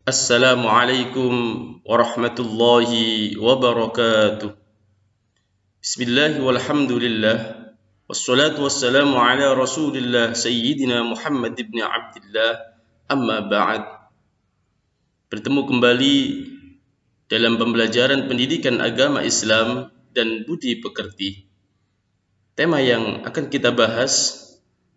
Assalamualaikum warahmatullahi wabarakatuh. Bismillah walhamdulillah. Wassalatu wassalamu ala rasulillah Sayyidina Muhammad ibn Abdullah. Amma ba'd. Bertemu kembali dalam pembelajaran pendidikan agama Islam dan budi pekerti. Tema yang akan kita bahas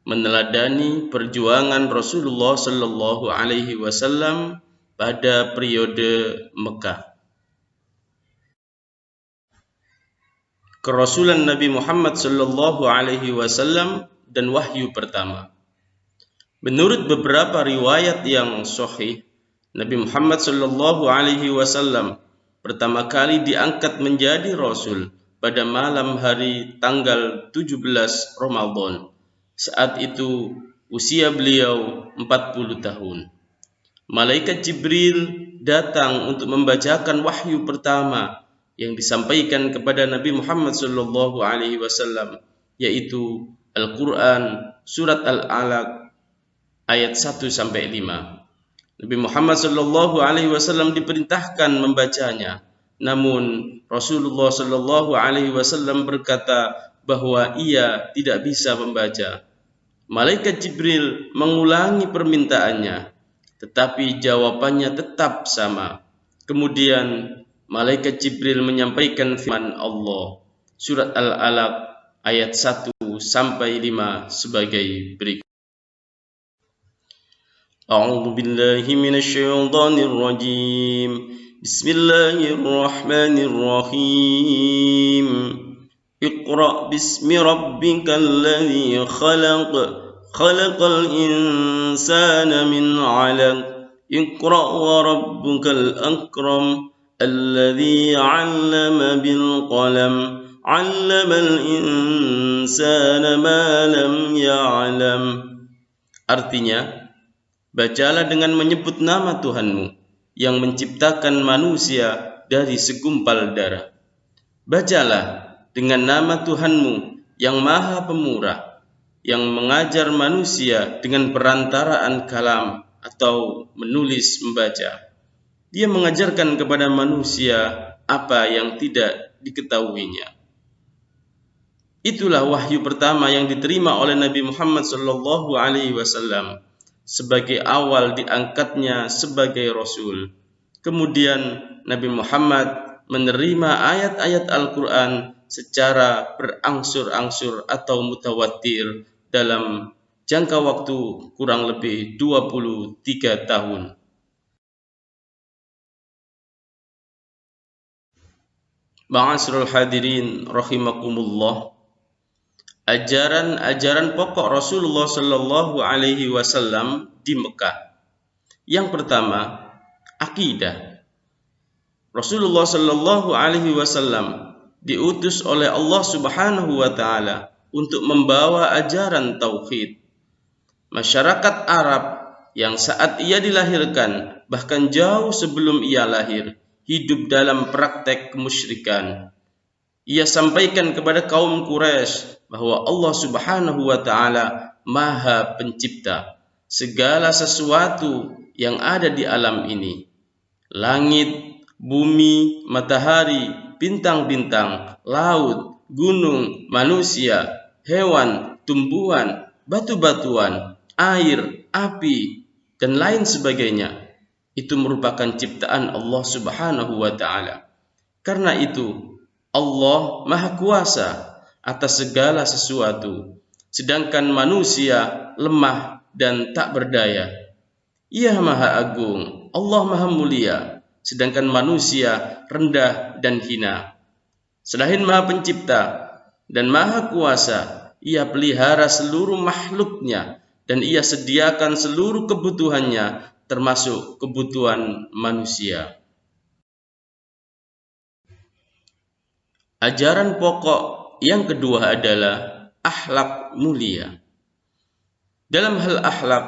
meneladani perjuangan Rasulullah sallallahu alaihi wasallam pada periode Mekah. Kerasulan Nabi Muhammad sallallahu alaihi wasallam dan wahyu pertama. Menurut beberapa riwayat yang sahih, Nabi Muhammad sallallahu alaihi wasallam pertama kali diangkat menjadi rasul pada malam hari tanggal 17 Ramadan. Saat itu usia beliau 40 tahun. Malaikat Jibril datang untuk membacakan wahyu pertama yang disampaikan kepada Nabi Muhammad sallallahu alaihi wasallam, yaitu Al-Qur'an surat Al-Alaq ayat 1 sampai 5. Nabi Muhammad sallallahu alaihi wasallam diperintahkan membacanya. Namun Rasulullah sallallahu alaihi wasallam berkata bahwa ia tidak bisa membaca. Malaikat Jibril mengulangi permintaannya, tetapi jawabannya tetap sama. Kemudian Malaikat Jibril menyampaikan firman Allah surat Al-Alaq ayat 1 sampai 5 sebagai berikut. A'udzu billahi minasyaitonir rajim. Bismillahirrahmanirrahim. Iqra bismi rabbikal ladzi khalaq. Khalaqal insana min 'alaq. Iqra wa rabbukal akram. Alladzi 'allama bil qalam. 'Allamal insana ma lam ya'lam. Artinya, bacalah dengan menyebut nama Tuhanmu yang menciptakan manusia dari segumpal darah. Bacalah dengan nama Tuhanmu yang Maha Pemurah, yang mengajar manusia dengan perantaraan kalam atau menulis membaca. Dia mengajarkan kepada manusia apa yang tidak diketahuinya. Itulah wahyu pertama yang diterima oleh Nabi Muhammad sallallahu alaihi wasallam sebagai awal diangkatnya sebagai rasul. Kemudian Nabi Muhammad menerima ayat-ayat Al-Qur'an secara berangsur-angsur atau mutawatir dalam jangka waktu kurang lebih 23 tahun. Ma'asyiral hadirin rahimakumullah. Ajaran-ajaran pokok Rasulullah sallallahu alaihi wasallam di Mekah. Yang pertama, akidah. Rasulullah sallallahu alaihi wasallam diutus oleh Allah Subhanahu wa taala untuk membawa ajaran tauhid. Masyarakat Arab yang saat ia dilahirkan, bahkan jauh sebelum ia lahir, hidup dalam praktek kemusyrikan. Ia sampaikan kepada kaum Quraisy bahwa Allah Subhanahu wa taala Maha Pencipta segala sesuatu yang ada di alam ini. Langit, bumi, matahari, bintang-bintang, laut, gunung, manusia, hewan, tumbuhan, batu-batuan, air, api, dan lain sebagainya. Itu merupakan ciptaan Allah Subhanahu wa taala. Karena itu, Allah Maha Kuasa atas segala sesuatu, sedangkan manusia lemah dan tak berdaya. Ia Maha Agung, Allah Maha Mulia, sedangkan manusia rendah dan hina. Selain Maha Pencipta dan Maha Kuasa, ia pelihara seluruh makhluknya dan ia sediakan seluruh kebutuhannya, termasuk kebutuhan manusia. Ajaran pokok yang kedua adalah akhlak mulia. Dalam hal akhlak,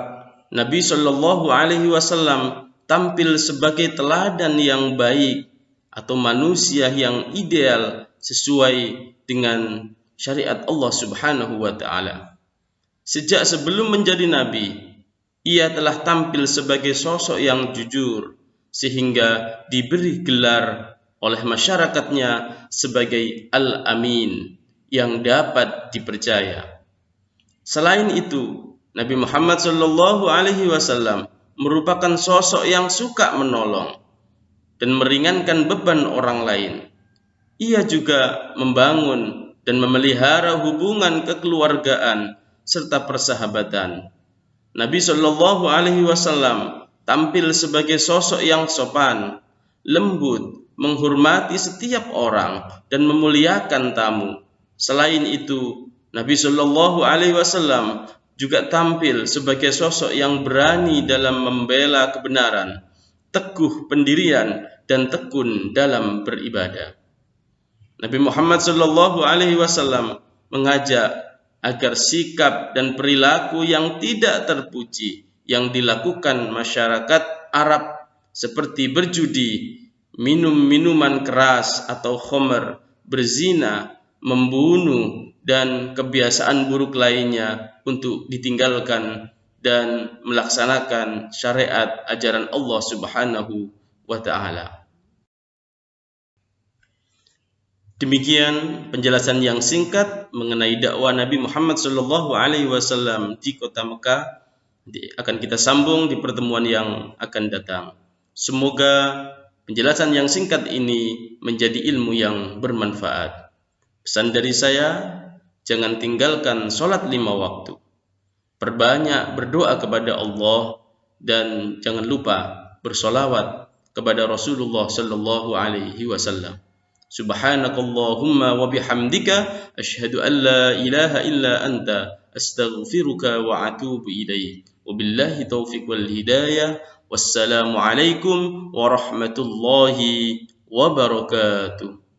Nabi Shallallahu Alaihi Wasallam tampil sebagai teladan yang baik atau manusia yang ideal sesuai dengan syariat Allah Subhanahu wa taala. Sejak sebelum menjadi nabi, ia telah tampil sebagai sosok yang jujur, sehingga diberi gelar oleh masyarakatnya sebagai Al-Amin, yang dapat dipercaya. Selain itu, Nabi Muhammad SAW merupakan sosok yang suka menolong dan meringankan beban orang lain. Ia juga membangun dan memelihara hubungan kekeluargaan serta persahabatan. Nabi SAW tampil sebagai sosok yang sopan, lembut, menghormati setiap orang dan memuliakan tamu. Selain itu, Nabi SAW juga tampil sebagai sosok yang berani dalam membela kebenaran, teguh pendirian, dan tekun dalam beribadah. Nabi Muhammad SAW mengajak agar sikap dan perilaku yang tidak terpuji yang dilakukan masyarakat Arab seperti berjudi, minum minuman keras atau khamr, berzina, membunuh, dan kebiasaan buruk lainnya untuk ditinggalkan dan melaksanakan syariat ajaran Allah Subhanahu wa Ta'ala. Demikian penjelasan yang singkat mengenai dakwah Nabi Muhammad SAW di kota Mekah. Akan kita sambung di pertemuan yang akan datang. Semoga penjelasan yang singkat ini menjadi ilmu yang bermanfaat. Pesan dari saya, jangan tinggalkan sholat 5 waktu. Perbanyak berdoa kepada Allah dan jangan lupa bersolawat kepada Rasulullah SAW. Subhanakallahumma wa bihamdika asyhadu an la ilaha illa anta astaghfiruka wa atubu ilaik. Wabillahi taufiq wal hidayah. Wassalamu alaikum warahmatullahi wabarakatuh.